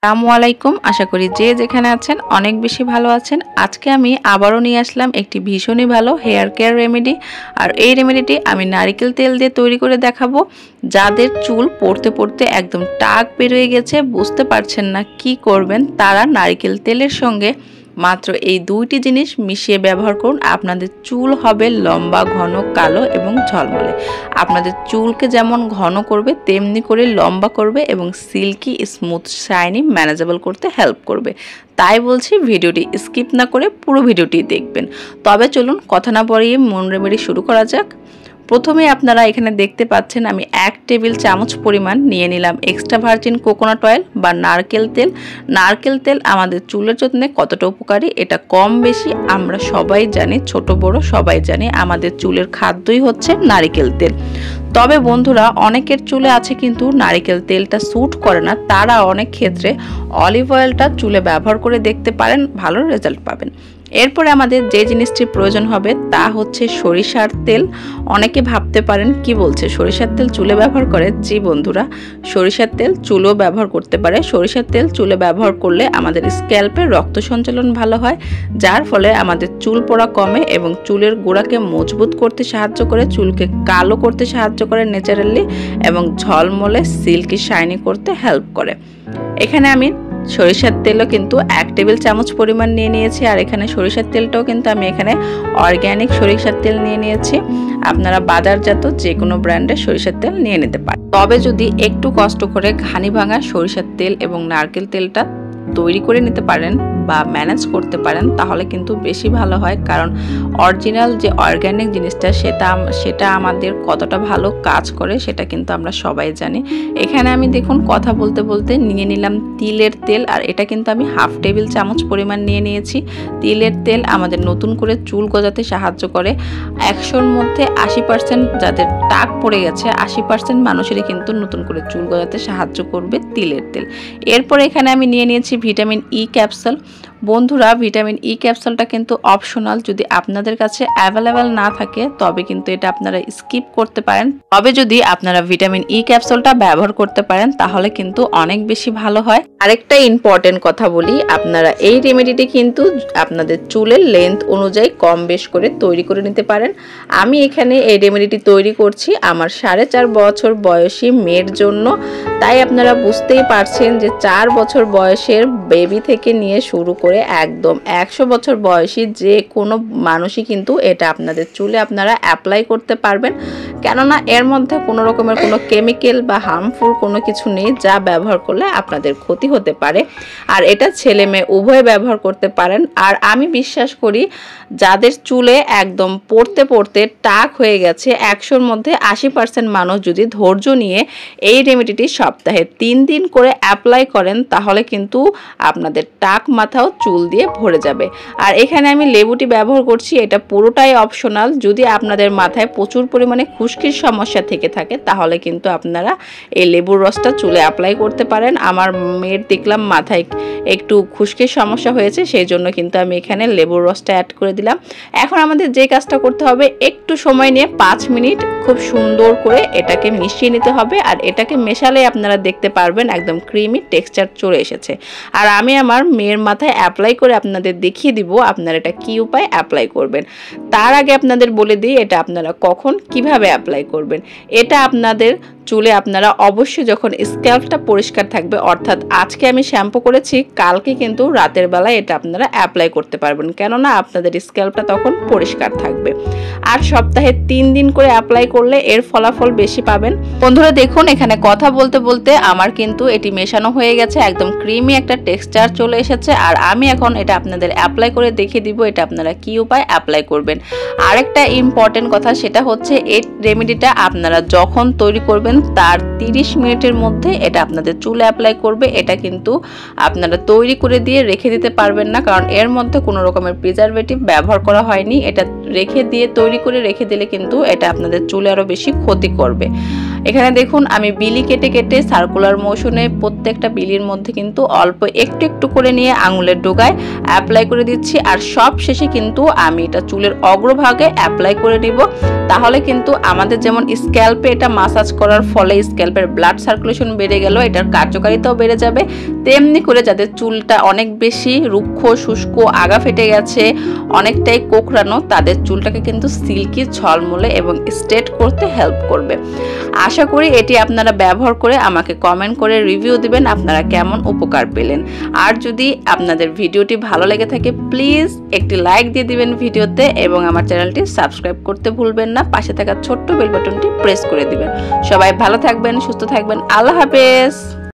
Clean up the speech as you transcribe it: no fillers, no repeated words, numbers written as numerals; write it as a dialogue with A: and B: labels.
A: আসসালামু আলাইকুম। আশা করি যে যেখানে আছেন অনেক বেশি ভালো আছেন। আজকে আমি আবারও নিয়ে আসলাম একটি ভীষণই ভালো হেয়ার কেয়ার রেমেডি। আর এই রেমেডিটি আমি নারকেল তেল দিয়ে তৈরি করে দেখাবো। যাদের চুল পড়তে পড়তে একদম টাক বেরিয়ে গেছে, বুঝতে পারছেন না কি করবেন, তারা নারকেল তেলের সঙ্গে মাত্র এই দুইটি জিনিস মিশিয়ে ব্যবহার করুন। আপনাদের চুল হবে লম্বা, ঘন, কালো এবং ঝলমলে। আপনাদের চুলকে যেমন ঘন করবে তেমনি করে লম্বা করবে এবং সিল্কি, স্মুথ, শাইনি, ম্যানেজেবল করতে হেল্প করবে। তাই বলছি ভিডিওটি স্কিপ না করে পুরো ভিডিওটি দেখবেন। তবে চলুন কথা না বাড়িয়ে মূল রেমেডি শুরু করা যাক। প্রথমে আপনারা এখানে দেখতে পাচ্ছেন আমি 1 টেবিল চামচ পরিমাণ নিয়ে নিলাম এক্সট্রা ভার্জিন কোকোনাট অয়েল বা নারকেল তেল। নারকেল তেল আমাদের চুলের জন্য কতটা উপকারী এটা কম বেশি আমরা সবাই জানি, ছোট বড় সবাই জানি। আমাদের চুলের খাদ্যই হচ্ছে নারকেল তেল। তবে বন্ধুরা, অনেকের চুলে আছে কিন্তু নারকেল তেলটা স্যুট করে না, তারা অনেক ক্ষেত্রে অলিভ অয়েলটা চুলে ব্যবহার করে দেখতে পারেন, ভালো রেজাল্ট পাবেন। এরপরে আমাদের যে জিনিসটির প্রয়োজন হবে তা হচ্ছে সরিষার তেল। অনেকে ভাবতে পারেন কি বলছে, সরিষার তেল চুলে ব্যবহার করে? জি বন্ধুরা, সরিষার তেল চুলেও ব্যবহার করতে পারে। সরিষার তেল চুলে ব্যবহার করলে আমাদের স্ক্যাল্পে রক্ত সঞ্চালন ভালো হয়, যার ফলে আমাদের চুল পড়া কমে এবং চুলের গোড়াকে মজবুত করতে সাহায্য করে, চুলকে কালো করতে সাহায্য করে ন্যাচারালি এবং ঝলমলে সিল্কি শাইনি করতে হেল্প করে। এখানে আমি সরিষার তেলও কিন্তু 1 টেবিল চামচ পরিমাণ নিয়ে নিয়েছি। আর এখানে সরিষার তেলটাও কিন্তু আমি এখানে অর্গ্যানিক সরিষার তেল নিয়ে নিয়েছি। আপনারা বাজারজাত যে কোনো ব্র্যান্ডের সরিষার তেল নিয়ে নিতে পারেন। তবে যদি একটু কষ্ট করে ঘানি ভাঙা সরিষার তেল এবং নারকেল তেলটা তৈরি করে নিতে পারেন বা ম্যানেজ করতে পারেন তাহলে কিন্তু বেশি ভালো হয়। কারণ অরিজিনাল যে অর্গ্যানিক জিনিসটা সেটা আমাদের কতটা ভালো কাজ করে সেটা কিন্তু আমরা সবাই জানি। এখানে আমি দেখুন কথা বলতে বলতে নিয়ে নিলাম তিলের তেল। আর এটা কিন্তু আমি 1/2 টেবিল চামচ পরিমাণ নিয়ে নিয়েছি। তিলের তেল আমাদের নতুন করে চুল গজাতে সাহায্য করে। 100-র মধ্যে 80% যাদের টাক পড়ে গেছে 80% মানুষেরই কিন্তু নতুন করে চুল গজাতে সাহায্য করবে তিলের তেল। এরপর এখানে আমি নিয়ে নিয়েছি ভিটামিন ই ক্যাপসুল। বন্ধুরা, ভিটামিন ই ক্যাপসুলটা কিন্তু অপশনাল, যদি আপনাদের কাছে অ্যাভেলেবেল না থাকে তবে কিন্তু এটা আপনারা স্কিপ করতে পারেন। তবে যদি আপনারা ভিটামিন ই ক্যাপসুলটা ব্যবহার করতে পারেন তাহলে কিন্তু অনেক বেশি ভালো হয়। আরেকটা ইম্পর্টেন্ট কথা বলি, আপনারা এই রেমেডিটি কিন্তু আপনাদের চুলের লেন্থ অনুযায়ী কম বেশ করে তৈরি করে নিতে পারেন। আমি এখানে এই রেমেডিটি তৈরি করছি আমার 4.5 বছর বয়সী মেয়ের জন্য। তাই আপনারা বুঝতেই পারছেন যে 4 বছর বয়সের বেবি থেকে নিয়ে শুরু করে একদম 100 বছর বয়সী যে কোনো মানুষই কিন্তু এটা আপনাদের চুলে আপনারা অ্যাপ্লাই করতে পারবেন। কেননা এর মধ্যে কোনো রকমের কোনো কেমিক্যাল বা হার্মফুল কোনো কিছু নেই যা ব্যবহার করলে আপনাদের ক্ষতি হতে পারে। আর এটা ছেলে মেয়ে উভয় ব্যবহার করতে পারেন। আর আমি বিশ্বাস করি যাদের চুলে একদম পড়তে পড়তে টাক হয়ে গেছে 100-র মধ্যে 80% মানুষ যদি ধৈর্য নিয়ে এই রেমেডিটি সপ্তাহে 3 দিন করে অ্যাপ্লাই করেন তাহলে কিন্তু আপনাদের টাক মাথাও চুল দিয়ে ভরে যাবে। আর এখানে আমি লেবুটি ব্যবহার করছি, এটা পুরোটাই অপশনাল। যদি আপনাদের মাথায় প্রচুর পরিমাণে খুশকির সমস্যা থেকে থাকে তাহলে কিন্তু আপনারা এই লেবুর রসটা চুলে অ্যাপ্লাই করতে পারেন। আমার মেয়ের দেখলাম মাথায় একটু খুশকির সমস্যা হয়েছে, সেই জন্য কিন্তু আমি এখানে লেবুর রসটা অ্যাড করে দিলাম। এখন আমাদের যে কাজটা করতে হবে, একটু সময় নিয়ে 5 মিনিট খুব সুন্দর করে এটাকে মিশিয়ে নিতে হবে। আর এটাকে মেশালে আপনারা দেখতে পারবেন একদম ক্রিমি টেক্সচার চলে এসেছে। আর আমি আমার মেয়ের মাথায় অ্যাপ্লাই করে আপনাদের দেখিয়ে দিব আপনারা এটা কি উপায় অ্যাপ্লাই করবেন। তার আগে আপনাদের বলে দিই এটা আপনারা কখন কিভাবে অ্যাপ্লাই করবেন। এটা আপনাদের চুলে আপনারা অবশ্যই যখন স্ক্যাল্পটা পরিষ্কার থাকবে, অর্থাৎ আজকে আমি শ্যাম্পু করেছি কালকে কিন্তু রাতের বেলায় এটা আপনারা অ্যাপ্লাই করতে পারবেন, কেননা আপনাদের স্ক্যাল্পটা তখন পরিষ্কার থাকবে। আর সপ্তাহে 3 দিন করে অ্যাপ্লাই করলে এর ফলাফল বেশি পাবেন। বন্ধুরা দেখুন এখানে কথা বলতে বলতে আমার কিন্তু এটি মেশানো হয়ে গেছে, একদম ক্রিমি একটা টেক্সচার চলে এসেছে। আর আমি এখন এটা আপনাদের অ্যাপ্লাই করে দেখিয়ে দিব এটা আপনারা কি উপায় অ্যাপ্লাই করবেন। আরেকটা ইম্পর্টেন্ট কথা সেটা হচ্ছে এই রেমেডিটা আপনারা যখন তৈরি করবেন তার 30 মিনিটের মধ্যে এটা আপনাদের চুলে অ্যাপ্লাই করবে। এটা কিন্তু আপনারা তৈরি করে দিয়ে রেখে দিতে পারবেন না, কারণ এর মধ্যে কোনো রকমের প্রিজারভেটিভ ব্যবহার করা হয়নি। এটা রেখে দিয়ে তৈরি করে রেখে দিলে কিন্তু এটা আপনাদের চুলে আরো বেশি ক্ষতি করবে। এখানে দেখুন আমি বিলি কেটে কেটে সার্কুলার মোশনে প্রত্যেকটা বিলির মধ্যে কিন্তু অল্প একটু একটু করে নিয়ে আঙুলের ডোগায় অ্যাপ্লাই করে দিচ্ছি। আর সব শেষে কিন্তু আমি এটা চুলের অগ্রভাগে অ্যাপ্লাই করে নিব। তাহলে কিন্তু আমাদের যেমন স্ক্যাল্পে এটা মাসাজ করার ফলে স্ক্যাল্পের ব্লাড সার্কুলেশন বেড়ে গেল, এটার কার্যকারিতাও বেড়ে যাবে, তেমনি করে যাদের চুলটা অনেক বেশি রুক্ষ শুষ্ক আগা ফেটে গেছে অনেকটাই কোঁকড়ানো তাদের চুলটাকে কিন্তু সিল্কি ঝলমলে এবং স্ট্রেট করতে হেল্প করবে। আশা করি এটি আপনারা ব্যবহার করে আমাকে কমেন্ট করে রিভিউ দিবেন আপনারা কেমন উপকার পেলেন। আর যদি আপনাদের ভিডিওটি ভালো লেগে থাকে প্লিজ একটি লাইক দিয়ে দিবেন ভিডিওতে এবং আমার চ্যানেলটি সাবস্ক্রাইব করতে ভুলবেন না, পাশে থাকা ছোট্ট বেল বাটনটি প্রেস করে দিবেন। সবাই ভালো থাকবেন, সুস্থ থাকবেন, আল্লাহ হাফেজ।